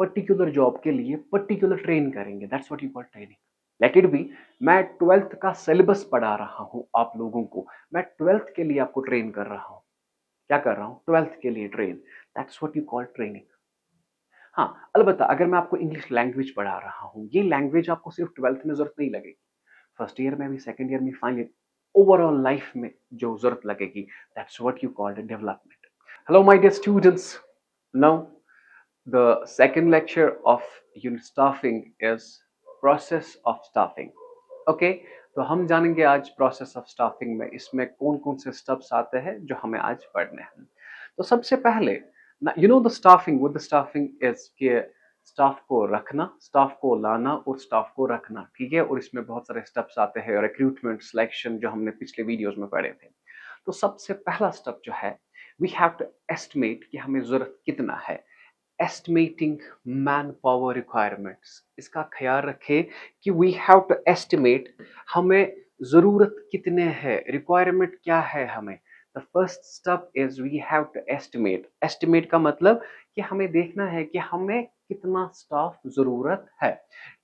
Particular job के लिए particular train करेंगे, that's what you call training. Let it be, मैं 12th का सिलेबस पढ़ा रहा हूं आप लोगों को, मैं 12th के लिए आपको ट्रेन कर रहा हूं। क्या कर रहा हूं? 12th के लिए train, that's what you call training. हाँ, अलबत्ता अगर मैं आपको इंग्लिश लैंग्वेज पढ़ा रहा हूँ, ये लैंग्वेज आपको सिर्फ 12th में जरूरत नहीं लगेगी, फर्स्ट ईयर में भी, सेकंड ईयर में, फाइनल ईयर, ओवरऑल लाइफ में जो जरूरत लगेगी, that's what you called development. Hello my dear students, now the second lecture of unit staffing is process of staffing. Okay, तो हम जानेंगे आज प्रोसेस ऑफ स्टाफिंग में इसमें कौन कौन से स्टेप्स आते हैं जो हमें आज पढ़ने हैं। तो सबसे पहले you know the staffing, with the staffing is के स्टाफ को रखना, स्टाफ को लाना और स्टाफ को रखना, ठीक है। और इसमें बहुत सारे स्टेप्स आते हैं, रिक्रूटमेंट, सिलेक्शन, जो हमने पिछले वीडियोस में पढ़े थे। तो सबसे पहला स्टेप जो है, वी हैव टू एस्टिमेट कि हमें जरूरत कितना है। एस्टिमेटिंग मैन पावर रिक्वायरमेंट्स, इसका ख्याल रखें कि वी हैव टू एस्टिमेट हमें जरूरत कितने है, रिक्वायरमेंट क्या है हमें। The first step is we have to estimate. Estimate का मतलब कि हमें देखना है कि हमें कितना स्टाफ जरूरत है,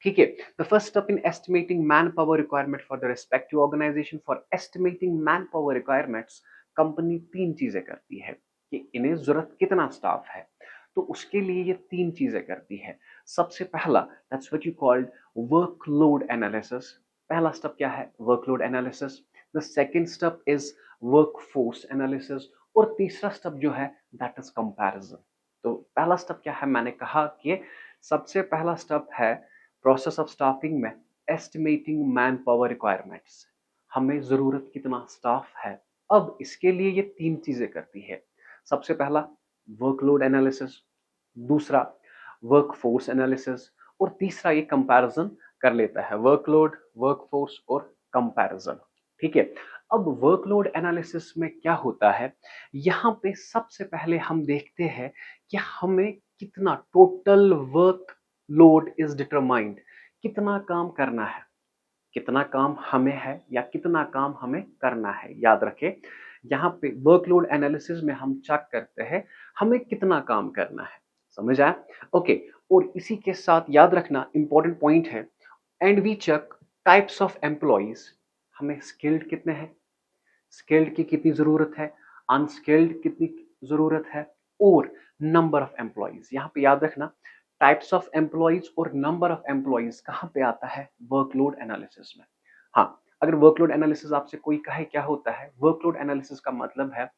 ठीक है। The first step in estimating manpower requirement for the respective organisation, for estimating manpower requirements, company तीन चीजें करती है कि इन्हें जरूरत कितना स्टाफ है। तो उसके लिए ये तीन चीजें करती है। सबसे पहला, that's what you called workload analysis. पहला स्टेप क्या है? Workload analysis. The second step is workforce analysis, और तीसरा स्टेप जो है दैट इज कंपैरिजन। तो पहला स्टेप क्या है? मैंने कहा कि सबसे पहला स्टेप है प्रोसेस ऑफ स्टाफिंग में एस्टिमेटिंग मैन पावर रिक्वायरमेंट्स, हमें जरूरत कितना स्टाफ है। अब इसके लिए ये तीन चीजें करती है। सबसे पहला वर्कलोड एनालिसिस, दूसरा वर्कफोर्स एनालिसिस, और तीसरा ये कंपैरिजन कर लेता है, वर्कलोड, वर्कफोर्स और कंपैरिजन, ठीक है। अब वर्कलोड एनालिसिस में क्या होता है, यहाँ पे सबसे पहले हम देखते हैं कि हमें कितना total work load is determined, कितना काम करना है, कितना काम हमें है या कितना काम हमें करना है। याद रखें, यहाँ पे वर्कलोड एनालिसिस में हम चेक करते हैं हमें कितना काम करना है। समझ आया? ओके, और इसी के साथ याद रखना इंपॉर्टेंट पॉइंट है, and we check types of employees, हमें स्किल्ड कितने हैं, स्किल्ड की कितनी जरूरत है, अनस्किल्ड कितनी जरूरत है, और नंबर ऑफ एम्प्लॉइज। यहाँ पे याद रखना टाइप्स ऑफ एम्प्लॉइज और नंबर ऑफ एम्प्लॉइज कहाँ पे आता है? वर्कलोड एनालिसिस में। हाँ, अगर वर्कलोड एनालिसिस आपसे कोई कहे क्या होता है, वर्कलोड एनालिसिस का मतलब है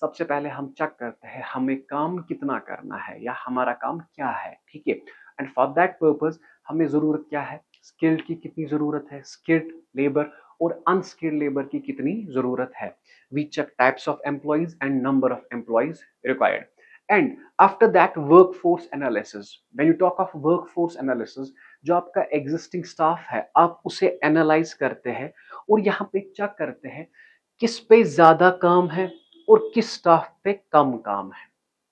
सबसे पहले हम चेक करते हैं हमें काम कितना करना है या हमारा काम क्या है, ठीक है। एंड फॉर दैट पर्पज हमें जरूरत क्या है, स्किल्ड की कितनी जरूरत है, स्किल्ड लेबर और अनस्किल्ड लेबर की कितनी जरूरत है। We check types of employees and number of employees required. And after that workforce analysis, when you talk of workforce analysis, जो आपका एग्जिस्टिंग स्टाफ है आप उसे एनालाइज करते हैं और यहाँ पे चेक करते हैं किस पे ज्यादा काम है और किस स्टाफ पे कम काम है।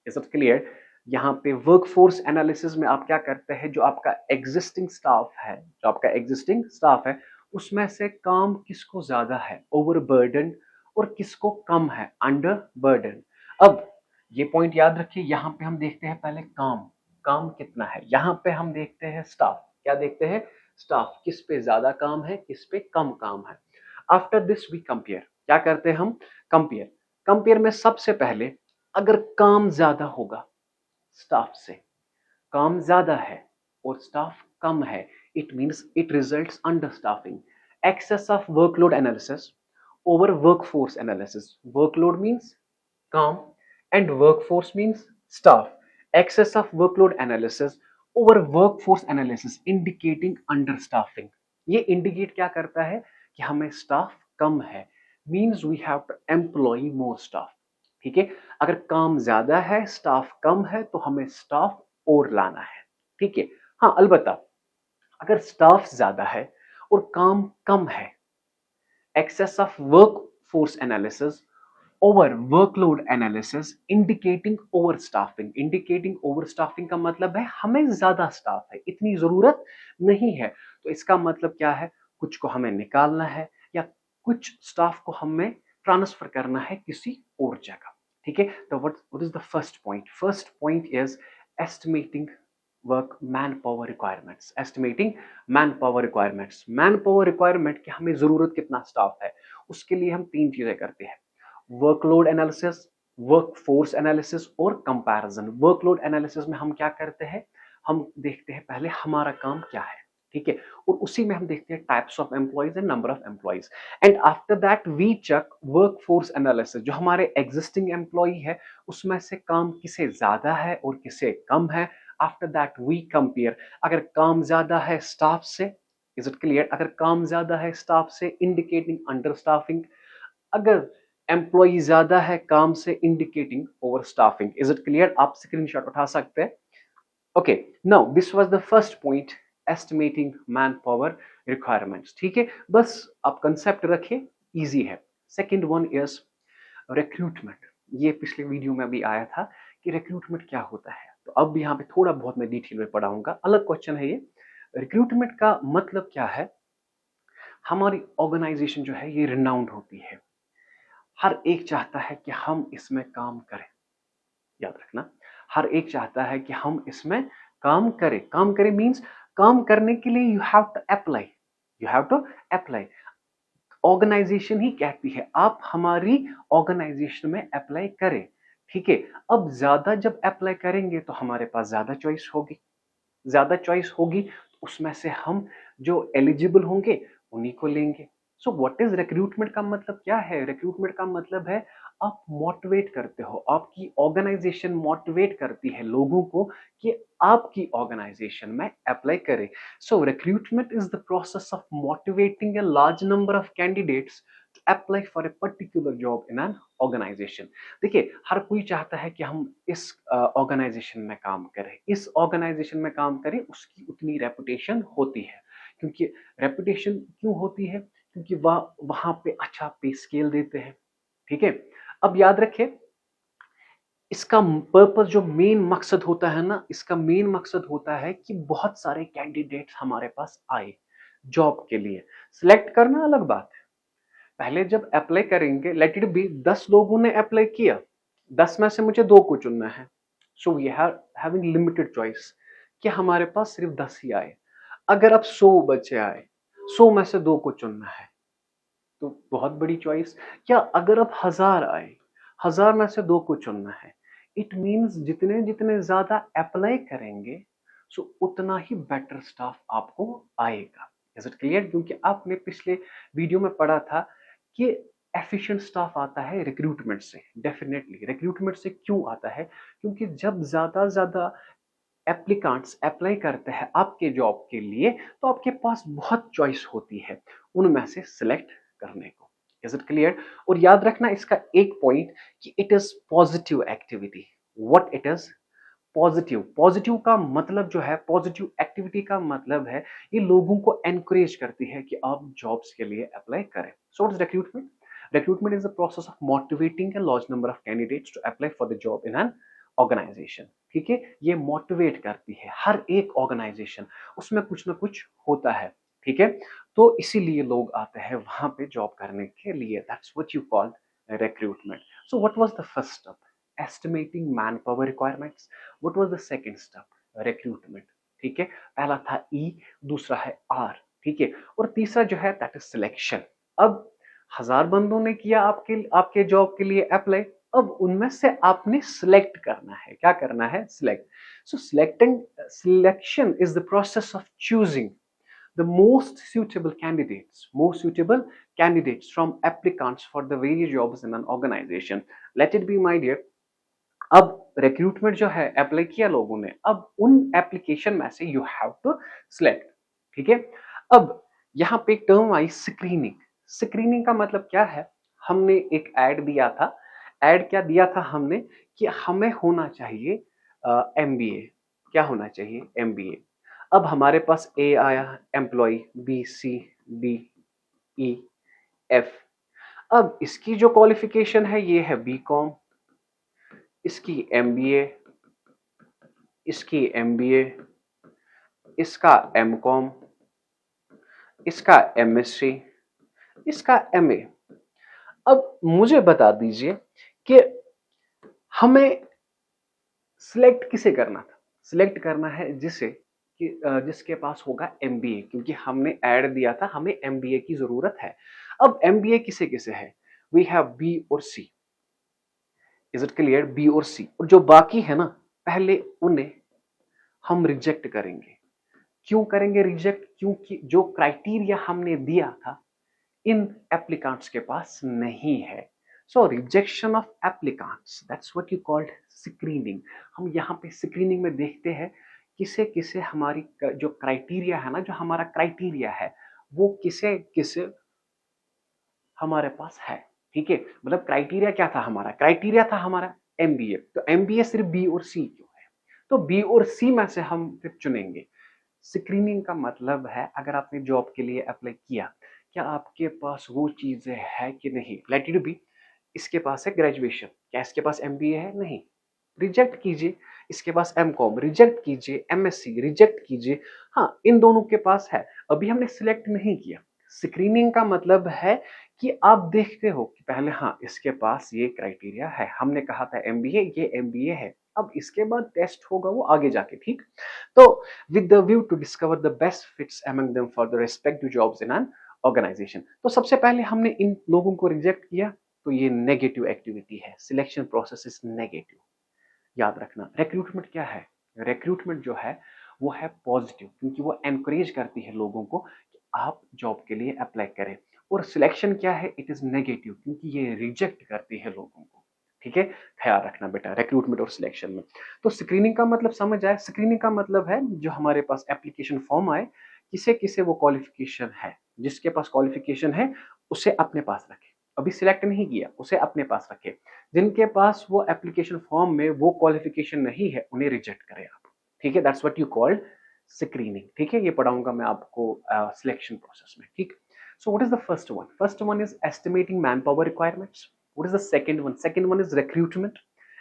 Is it clear? यहाँ पे वर्कफोर्स एनालिसिस में आप क्या करते हैं, जो आपका एग्जिस्टिंग स्टाफ है, जो आपका एग्जिस्टिंग स्टाफ है उसमें से काम किसको ज्यादा है, ओवरबर्डन, और किसको कम है, अंडर बर्डन। अब ये पॉइंट याद रखिए, यहाँ पे हम देखते हैं पहले काम, काम कितना है। यहाँ पे हम देखते हैं स्टाफ, क्या देखते हैं? स्टाफ, किस पे ज्यादा काम है, किस पे कम काम है। आफ्टर दिस वी कंपेयर, क्या करते हैं हम? कंपेयर। कंपेयर में सबसे पहले अगर काम ज्यादा होगा स्टाफ से, काम ज्यादा है और स्टाफ कम है, it means it results understaffing. Excess of workload analysis over workforce analysis. Workload means काम and workforce means staff. Excess of workload analysis over workforce analysis indicating understaffing. ये इंडिकेट क्या करता है कि हमें स्टाफ कम है, means we have to employ more staff, ठीक है। अगर काम ज्यादा है स्टाफ कम है तो हमें स्टाफ और लाना है, ठीक है। हाँ, अलबत्ता अगर स्टाफ ज्यादा है और काम कम है, excess of workforce analysis over workload analysis indicating overstaffing। indicating overstaffing का मतलब है हमें ज्यादा स्टाफ है, इतनी जरूरत नहीं है। तो इसका मतलब क्या है, कुछ को हमें निकालना है या कुछ स्टाफ को हमें ट्रांसफर करना है किसी और जगह, ठीक है। तो what is the first point? First point is estimating work man power requirements, estimating manpower requirements. Man power requirement कि हमें जरूरत कितना स्टाफ है, उसके लिए हम तीन चीजें करते हैं, वर्कलोड एनालिसिस, वर्कफोर्स एनालिसिस और कंपैरिजन। वर्कलोड एनालिसिस में हम क्या करते हैं, हम देखते हैं पहले हमारा काम क्या है, ठीक है, और उसी में हम देखते हैं types of employees and number of employees, and after that we check workforce analysis, जो हमारे एग्जिस्टिंग एम्प्लॉय है उसमें से काम किसे ज्यादा है और किसे कम है। आफ्टर दैट वी कंपेयर, अगर काम ज्यादा है स्टाफ से, इज इट क्लियर, अगर काम ज्यादा है स्टाफ से इंडिकेटिंग अंडर स्टाफिंग, अगर एम्प्लॉय ज्यादा है काम से indicating over staffing. Is it clear, आप स्क्रीनशॉट उठा सकते हैं। Okay, now this was the first point, estimating manpower requirements, ठीक है, बस आप कंसेप्ट रखिए, इजी है। Second one is recruitment. ये पिछले वीडियो में भी आया था कि रिक्रूटमेंट क्या होता है, तो अब यहाँ पे थोड़ा बहुत मैं डिटेल में पढ़ाऊंगा, अलग क्वेश्चन है ये। रिक्रूटमेंट का मतलब क्या है, हमारी ऑर्गेनाइजेशन जो है ये रिनाउंड होती है, हर एक चाहता है कि हम इसमें काम करें, याद रखना, हर एक चाहता है कि हम इसमें काम करें। काम करें मींस काम करने के लिए you have to apply, you have to apply. Organization ही कहती है आप हमारी ऑर्गेनाइजेशन में अप्लाई करें, ठीक है। अब ज्यादा जब अप्लाई करेंगे तो हमारे पास ज्यादा चॉइस होगी, ज्यादा चॉइस होगी तो उसमें से हम जो एलिजिबल होंगे उन्हीं को लेंगे। सो व्हाट इज रिक्रूटमेंट का मतलब क्या है, रिक्रूटमेंट का मतलब है आप मोटिवेट करते हो, आपकी ऑर्गेनाइजेशन मोटिवेट करती है लोगों को कि आपकी ऑर्गेनाइजेशन में अप्लाई करें। So recruitment is the process of motivating a large number of candidates to apply for a particular job in an organization. देखिए, हर कोई चाहता है कि हम इस ऑर्गेनाइजेशन में काम करें, इस ऑर्गेनाइजेशन में काम करें, उसकी उतनी रेपुटेशन होती है। क्योंकि रेपुटेशन क्यों होती है, क्योंकि वहां पे अच्छा पे स्केल देते हैं, ठीक है। अब याद रखें, इसका पर्पस जो मेन मकसद होता है ना, इसका मेन मकसद होता है कि बहुत सारे कैंडिडेट्स हमारे पास आए जॉब के लिए। सिलेक्ट करना अलग बात है, पहले जब अप्लाई करेंगे, लेट इट बी 10 लोगों ने अप्लाई किया, 10 में से मुझे 2 को चुनना है, so we are having limited choice कि हमारे पास सिर्फ 10 ही आए। अगर अब 100 बच्चे आए, 100 में से 2 को चुनना है, तो बहुत बड़ी चॉइस। या अगर अब 1000 आए, 1000 में से 2 को चुनना है, इट मीन्स जितने जितने ज्यादा अप्लाई करेंगे सो उतना ही बेटर स्टाफ आपको आएगा। इज इट क्लियर, क्योंकि आपने पिछले वीडियो में पढ़ा था कि एफिशिएंट स्टाफ आता है रिक्रूटमेंट से। डेफिनेटली रिक्रूटमेंट से क्यों आता है, क्योंकि जब ज्यादा ज्यादा एप्लीकांट्स अप्लाई करते हैं आपके जॉब के लिए तो आपके पास बहुत चॉइस होती है उनमें से सिलेक्ट करने को। इज इट क्लियर, और याद रखना इसका एक पॉइंट कि it is positive activity. What it is positive, positive का मतलब जो है, पॉजिटिव एक्टिविटी का मतलब है ये लोगों को एनकरेज करती है कि आप जॉब्स के लिए अप्लाई करें। So what is recruitment, recruitment is the process of motivating a large number of candidates to apply for the job in an organisation, ठीक है। ये मोटिवेट करती है हर एक ऑर्गेनाइजेशन, उसमें कुछ ना कुछ होता है, ठीक है, तो इसीलिए लोग आते हैं वहां पे जॉब करने के लिए। That's what you call recruitment. So what was the first step, estimating manpower requirements. what was the second step, recruitment, ठीक है। पहला था E, दूसरा है R, ठीक है, और तीसरा जो है दैट इज सिलेक्शन। अब 1000 बंदों ने किया आपके जॉब के लिए अप्लाई, अब उनमें से आपने सिलेक्ट करना है, क्या करना है, select. So selecting, selection is the process of choosing the most suitable candidates from applicants for the various jobs in an organization. Let it be, my dear, अब रिक्रूटमेंट जो है अप्लाई किया लोगों ने, अब उन एप्लीकेशन में से यू हैव टू सिलेक्ट, ठीक है। अब यहाँ पे एक टर्म आई स्क्रीनिंग। स्क्रीनिंग का मतलब क्या है, हमने एक ऐड दिया था, ऐड क्या दिया था हमने कि हमें होना चाहिए एमबीए, क्या होना चाहिए, एमबीए। अब हमारे पास ए आया, employee B C D E F. अब इसकी जो क्वालिफिकेशन है ये है बी कॉम, इसकी एमबीए, इसकी एमबीए, इसका एमकॉम, इसका एमएससी, इसका एमए। अब मुझे बता दीजिए कि हमें सिलेक्ट किसे करना था, सिलेक्ट करना है जिसे कि जिसके पास होगा एमबीए, क्योंकि हमने ऐड दिया था हमें एमबीए की जरूरत है। अब एमबीए किसे किसे है? वी हैव बी और C. Is it clear? B और सी, और जो बाकी है ना, पहले उन्हें हम रिजेक्ट करेंगे। क्यों करेंगे रिजेक्ट? क्योंकि जो क्राइटेरिया हमने दिया था इन एप्लीकेंट्स के पास नहीं है। So rejection of applicants, that's what you called screening. हम यहाँ पे स्क्रीनिंग में देखते हैं किसे किसे हमारी जो क्राइटेरिया है ना, जो हमारा क्राइटेरिया है वो किसे किसे हमारे पास है। ठीक है, मतलब क्राइटेरिया क्या था हमारा? क्राइटेरिया था हमारा एमबीए। तो एमबीए सिर्फ बी और सी क्यों है? तो बी और सी में से हम फिर चुनेंगे। स्क्रीनिंग का मतलब है अगर आपने जॉब के लिए अप्लाई किया, क्या आपके पास वो चीजें है कि नहीं। लेट इट बी, इसके पास है ग्रेजुएशन, क्या इसके पास एमबीए है? नहीं, रिजेक्ट कीजिए। इसके पास एमकॉम, रिजेक्ट कीजिए। एमएससी, रिजेक्ट कीजिए। हाँ, इन दोनों के पास है, अभी हमने सिलेक्ट नहीं किया। स्क्रीनिंग का मतलब है कि आप देखते हो कि पहले हाँ इसके पास ये क्राइटेरिया है, हमने कहा था एमबीए, ये एमबीए है। अब इसके बाद टेस्ट होगा वो आगे जाके, ठीक। तो with the view to discover the best fits among them for the respective jobs in an organisation. तो सबसे पहले हमने इन लोगों को रिजेक्ट किया, तो ये नेगेटिव एक्टिविटी है। Selection process is negative. याद रखना, रिक्रूटमेंट क्या है? रिक्रूटमेंट जो है वो है पॉजिटिव, क्योंकि वो एनकरेज करती है लोगों को कि आप जॉब के लिए अप्लाई करें। और सिलेक्शन क्या है? इट इज नेगेटिव, क्योंकि ये रिजेक्ट करती है लोगों को। ठीक है, ख्याल रखना बेटा रिक्रूटमेंट और सिलेक्शन में। तो स्क्रीनिंग का मतलब समझ आए? स्क्रीनिंग का मतलब है जो हमारे पास एप्लीकेशन फॉर्म आए, किसे किसे वो क्वालिफिकेशन है, जिसके पास क्वालिफिकेशन है उसे अपने पास रखे। अभी सिलेक्ट नहीं किया, उसे अपने पास रखे। जिनके पास वो एप्लीकेशन फॉर्म में वो क्वालिफिकेशन नहीं है उन्हें रिजेक्ट करें आप। ठीक है, that's what you called screening. ठीक है, ये पढ़ाऊंगा मैं आपको सिलेक्शन प्रोसेस में। ठीक, सो what is the first one? First one is estimating manpower requirements. What is the second one? Second one is recruitment.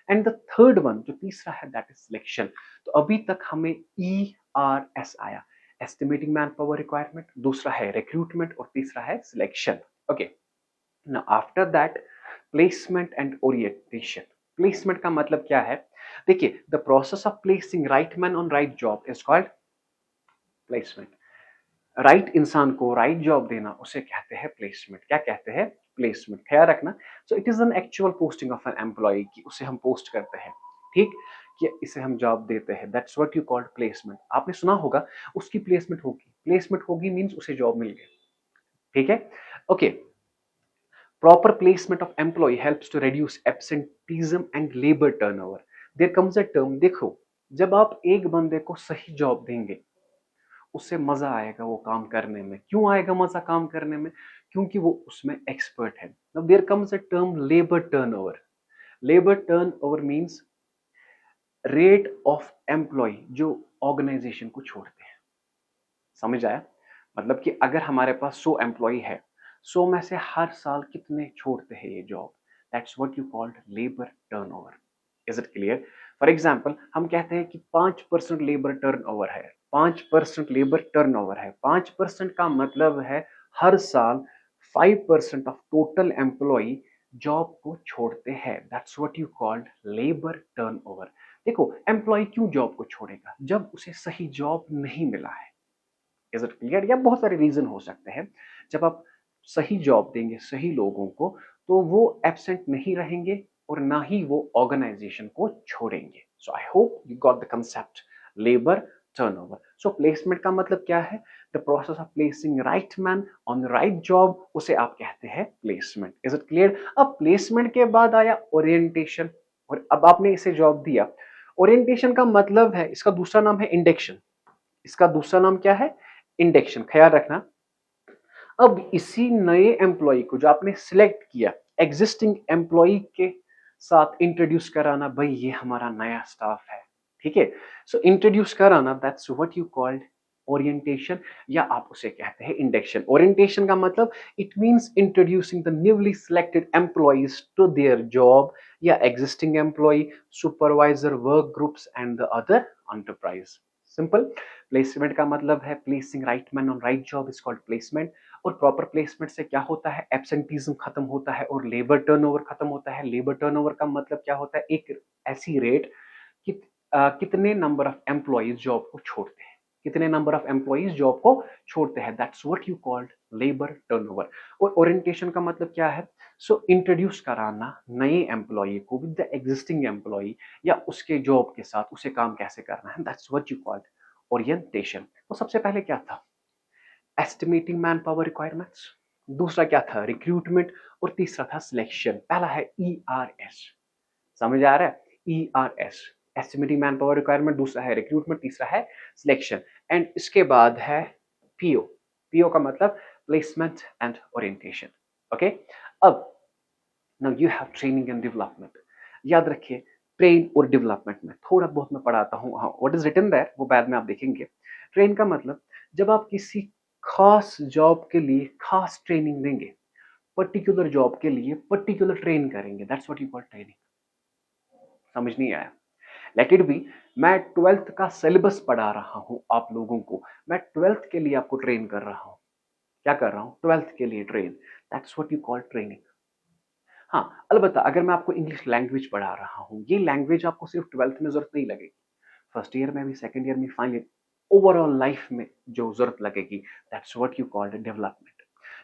And the third one जो तीसरा है दैट इज सिलेक्शन। तो अभी तक हमें ERS आया, एस्टिमेटिंग मैन पावर रिक्वायरमेंट, दूसरा है रिक्रूटमेंट और तीसरा है selection. Okay, now after that placement and orientation. Placement का मतलब क्या है? देखिए, the process of placing right man on right job is called placement. Right इंसान को राइट जॉब देना उसे कहते हैं प्लेसमेंट। क्या कहते हैं? प्लेसमेंट। ख्याल रखना, so it is an actual posting of an employee की उसे हम पोस्ट करते हैं, ठीक, कि इसे हम जॉब देते हैं। That's what you called placement. आपने सुना होगा उसकी प्लेसमेंट होगी। प्लेसमेंट होगी मींस उसे जॉब मिल गई। ठीक है, okay. Proper placement of employee helps to reduce absenteeism and labor turnover. There comes a term, देखो, जब आप एक बंदे को सही जॉब देंगे उससे मजा आएगा वो काम करने में। क्यों आएगा मजा काम करने में? क्योंकि वो उसमें एक्सपर्ट है। Now there comes a term labor turnover. Labor turnover means rate of employee जो ऑर्गेनाइजेशन को छोड़ते हैं। समझ आया? मतलब कि अगर हमारे पास 100 एम्प्लॉय है, 100 में से हर साल कितने छोड़ते हैं ये job? That's what you called labour turnover. Is it clear? For example, हम कहते हैं कि 5% लेबर टर्नओवर है। 5% लेबर टर्नओवर है। 5% का मतलब है हर साल 5% ऑफ टोटल एम्प्लॉय जॉब को छोड़ते हैं। That's what you called labour turnover. देखो, एम्प्लॉय क्यों जॉब को छोड़ेगा? जब उसे सही जॉब नहीं मिला है। Is it clear? या बहुत सारे रीजन हो सकते हैं। जब आप सही जॉब देंगे सही लोगों को तो वो एब्सेंट नहीं रहेंगे और ना ही वो ऑर्गेनाइजेशन को छोड़ेंगे। So I hope you got the concept labour turnover. So placement का मतलब क्या है? The process of placing right man on right job, उसे आप कहते हैं प्लेसमेंट। Is it clear? अब प्लेसमेंट के बाद आया ओरिएंटेशन, और अब आपने इसे जॉब दिया। ओरिएंटेशन का मतलब है, इसका दूसरा नाम है इंडेक्शन। इसका दूसरा नाम क्या है? इंडेक्शन। ख्याल रखना, अब इसी नए एम्प्लॉय को जो आपने सिलेक्ट किया, एग्जिस्टिंग एम्प्लॉय के साथ इंट्रोड्यूस कराना, भाई ये हमारा नया स्टाफ है। ठीक है, सो इंट्रोड्यूस कराना, that's what you called orientation, या आप उसे कहते हैं इंडेक्शन। ओरिएंटेशन का मतलब it means introducing the newly selected employees to their job या existing employee, supervisor, work groups and the other enterprise. Simple. Placement का मतलब है placing right man on right job is called placement. और proper placement से क्या होता है? एब्सेंटीज्म खत्म होता है और लेबर टर्नओवर खत्म होता है। लेबर टर्नओवर का मतलब क्या होता है? एक ऐसी रेट कि कितने नंबर ऑफ एम्प्लॉइज जॉब को छोड़ते हैं, कितने नंबर ऑफ एम्प्लॉइज जॉब को छोड़ते हैं, that's what you called labour turnover. और ओरिएंटेशन का मतलब क्या है? सो इंट्रोड्यूस कराना नए एम्प्लॉय को विद द एग्जिस्टिंग एम्प्लॉय या उसके जॉब के साथ उसे काम कैसे करना है, that's what you called orientation. तो सबसे पहले क्या था? एस्टिमेटिंग मैन पावर रिक्वायरमेंट्स, दूसरा क्या था? रिक्रूटमेंट, और तीसरा था सिलेक्शन। पहला है ERS, समझ आ रहा है? ERS, estimating manpower requirement, दूसरा है रिक्रूटमेंट, तीसरा है सिलेक्शन, एंड इसके बाद है PO। PO का मतलब प्लेसमेंट एंड ओरिएंटेशन। ओके, अब now you have training and development. याद रखिए, ट्रेन और डेवलपमेंट में थोड़ा बहुत मैं पढ़ाता हूँ, हाँ व्हाट इज रिटन देयर वो बाद में आप देखेंगे। ट्रेन का मतलब जब आप किसी खास जॉब के लिए खास ट्रेनिंग देंगे, पर्टिकुलर जॉब के लिए पर्टिकुलर ट्रेन करेंगे, that's what you call training. समझ नहीं आया? लेट इट बी, मैं 12th का सिलेबस पढ़ा रहा हूं आप लोगों को, मैं 12th के लिए आपको ट्रेन कर रहा हूं। क्या कर रहा हूं? 12th के लिए train, that's what you call training. हाँ, अलबत्ता अगर मैं आपको इंग्लिश लैंग्वेज पढ़ा रहा हूँ, ये लैंग्वेज आपको सिर्फ 12th में जरूरत नहीं लगेगी, फर्स्ट ईयर में भी, सेकंड ईयर में, फाइनल ईयर, ओवरऑल लाइफ में जो जरूरत लगेगी, that's what you called development.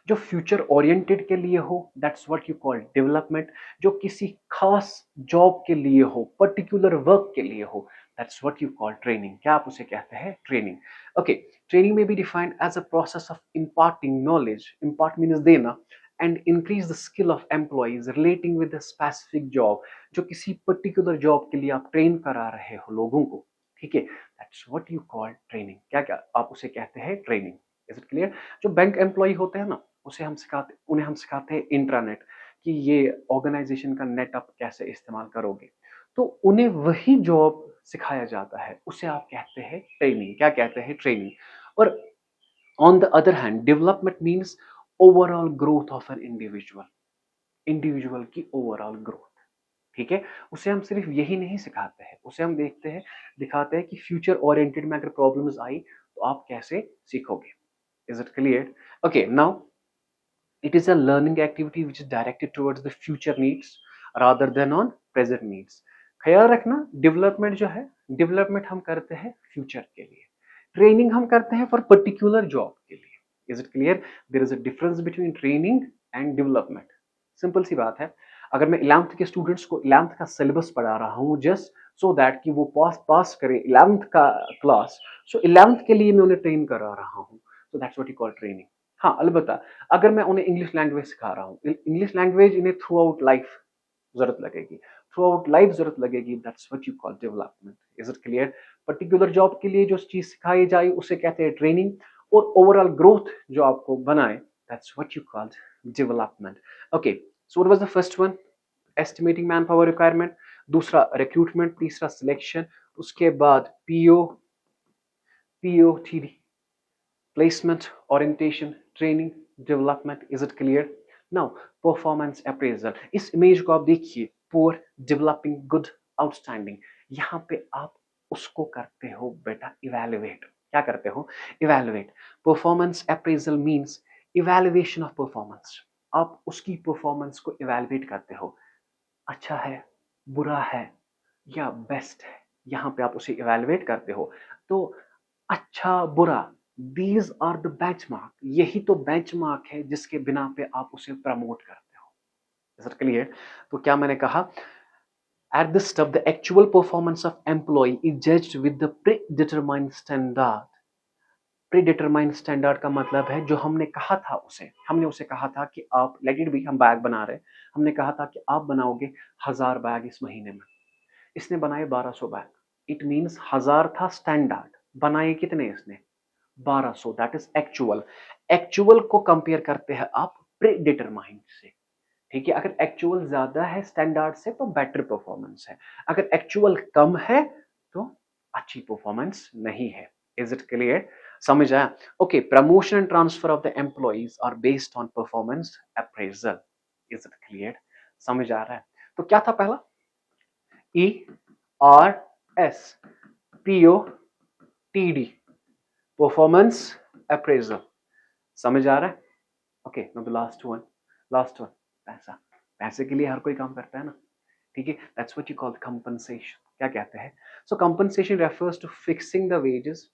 जो फ्यूचर ओरिएंटेड के लिए हो, that's what you called development. जो किसी खास जॉब के लिए हो, पर्टिकुलर वर्क के लिए हो, that's what you call training. क्या आप उसे कहते हैं? ट्रेनिंग। ओके, ट्रेनिंग में be defined as a process of imparting knowledge, impart means देना, and increase the skill of employees relating with a specific job। जो किसी पर्टिकुलर जॉब के लिए आप ट्रेन करा रहे हो लोगों को, ठीक है, that's what you call training. क्या क्या आप उसे कहते हैं? ट्रेनिंग। Is it clear? जो बैंक एम्प्लॉय होते हैं ना, उसे हम सिखाते उन्हें हम सिखाते हैं इंट्रानेट, कि ये ऑर्गेनाइजेशन का नेट आप कैसे इस्तेमाल करोगे, तो उन्हें वही जॉब सिखाया जाता है, उसे आप कहते हैं ट्रेनिंग। क्या कहते हैं? ट्रेनिंग। और on the other hand, development means overall growth of an individual, individual की ओवरऑल ग्रोथ। ठीक है, उसे हम सिर्फ यही नहीं सिखाते हैं, उसे हम देखते हैं, दिखाते हैं कि फ्यूचर ओरिएंटेड में अगर प्रॉब्लम्स आई तो आप कैसे सीखोगे। Is it clear? Okay, now it is a learning activity which is directed towards the future needs rather than on present needs। ख्याल रखना, डेवलपमेंट जो है, डेवलपमेंट हम करते हैं फ्यूचर के लिए, ट्रेनिंग हम करते हैं फॉर पर्टिकुलर जॉब के लिए। Is it clear? There is a difference between training and development. Simple सी बात है, अगर मैं 11th के स्टूडेंट्स को 11th का सिलेबस पढ़ा रहा हूँ जस्ट सो दैट कि वो पास पास करे 11th का क्लास, सो 11th के लिए मैं उन्हें ट्रेन करा रहा हूँ, so that's what you call training. हाँ, अलबत्ता अगर मैं उन्हें इंग्लिश लैंग्वेज सिखा रहा हूँ, इंग्लिश लैंग्वेज इन्हें थ्रू आउट लाइफ जरूरत लगेगी, थ्रू आउट लाइफ जरूरत लगेगी, that's what you call development. Is it clear? Particular job के लिए जो चीज सिखाई जाए उसे कहते हैं ट्रेनिंग, और ओवरऑल ग्रोथ जो आपको बनाए, that's what you call development. Okay, so what was the first one? Estimating manpower requirement, दूसरा रिक्रूटमेंट, तीसरा सिलेक्शन, उसके बाद POTD, placement, orientation, training, development। is it clear? now performance appraisal, इस image को आप देखिए, poor, developing, good, outstanding। यहाँ पे आप उसको करते हो बेटा evaluate। क्या करते हो? evaluate। performance appraisal means evaluation of performance। आप उसकी परफॉर्मेंस को evaluate करते हो, अच्छा है, बुरा है, या बेस्ट है, यहाँ पे आप उसे evaluate करते हो। तो अच्छा बुरा, दीज आर द बेंचमार्क, यही तो बेंचमार्क है जिसके बिना पे आप उसे प्रमोट करते हो। Is it clear? तो क्या मैंने कहा? At this step the actual performance of employee is judged with the predetermined standard. Predetermined standard का मतलब है जो हमने कहा था उसे, हमने उसे कहा था कि आप, लेट इट बी, हम बैग बना रहे, हमने कहा था कि आप बनाओगे 1000 बैग इस महीने में, इसने बनाए 1200 बैग, इट मीन्स 1000 था स्टैंडर्ड, बनाए कितने इसने? 1200, दैट इज एक्चुअल। एक्चुअल को कंपेयर करते हैं आप प्री डिटरमाइंड से। ठीक है, अगर एक्चुअल ज्यादा है स्टैंडर्ड से तो बेटर परफॉर्मेंस है, अगर एक्चुअल कम है तो अच्छी परफॉर्मेंस नहीं है। Is it clear? समझ आया? Okay, promotion and transfer of the employees are based on performance appraisal. Is it clear? समझ आ रहा है? तो क्या था पहला? ERS, POTD, performance appraisal. समझ आ रहा है? Okay, know the last one, पैसा। पैसे के लिए हर कोई काम करता है ना, ठीक है, that's what you call compensation. क्या कहते हैं? So compensation refers to fixing the wages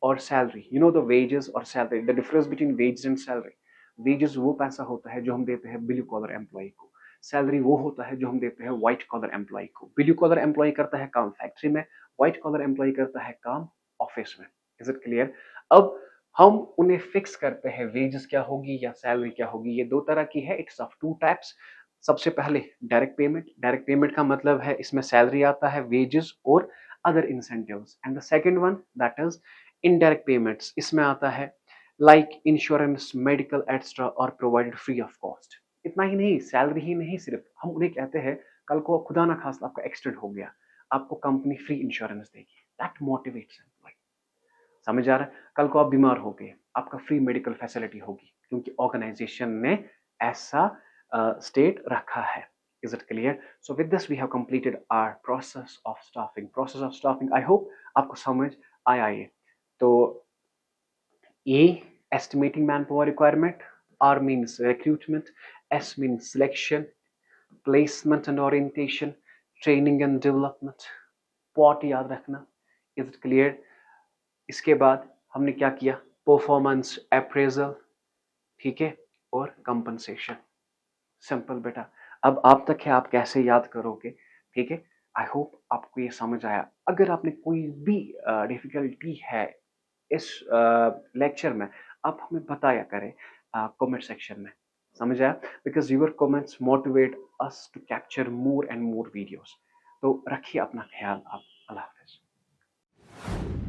और salary. You know the wages और salary, the difference between wages and salary. Wages वो पैसा होता है जो हम देते हैं ब्लू कॉलर एम्प्लॉय को, सैलरी वो होता है जो हम देते हैं व्हाइट कॉलर एम्प्लॉय को। ब्लू कॉलर एम्प्लॉय करता है काम फैक्ट्री में, व्हाइट कॉलर एम्प्लॉय करता है काम ऑफिस में। Is it clear? अब हम उन्हें फिक्स करते हैं, वेजेस क्या होगी या सैलरी क्या होगी। ये दो तरह की है, इट्स ऑफ टू टाइप्स। सबसे पहले डायरेक्ट पेमेंट। डायरेक्ट पेमेंट का मतलब है इसमें सैलरी आता है, वेजेस और other incentives. And the second one that is indirect payments. इसमें आता है लाइक इंश्योरेंस, मेडिकल एक्स्ट्रा और प्रोवाइडेड फ्री ऑफ कॉस्ट। इतना ही नहीं, सैलरी ही नहीं सिर्फ, हम उन्हें कहते हैं कल को खुदा ना खास्ता आपका एक्सीडेंट हो गया, आपको कंपनी फ्री इंश्योरेंस देगी। That motivates employee. समझ आ रहा है? कल को आप बीमार हो गए, आपका फ्री मेडिकल फैसिलिटी होगी क्योंकि ऑर्गेनाइजेशन ने ऐसा स्टेट रखा है। Is it clear? So with this we have completed our process of staffing. Process of staffing I hope आपको समझ आया ये। तो A, estimating manpower requirement, R means recruitment, S means selection, placement and orientation, training and development, POT याद रखना। Is it clear? इसके बाद हमने क्या किया? परफॉर्मेंस अप्रेजल, ठीक है, और कंपनसेशन। सिंपल बेटा। अब आप तक है, आप कैसे याद करोगे? ठीक है, आई होप आपको ये समझ आया। अगर आपने कोई भी डिफिकल्टी है इस लेक्चर में, आप हमें बताया करें कमेंट सेक्शन में। समझ आया? Because your comments motivate us to capture more and more videos. तो रखिए अपना ख्याल आप। अल्लाह हाफिज।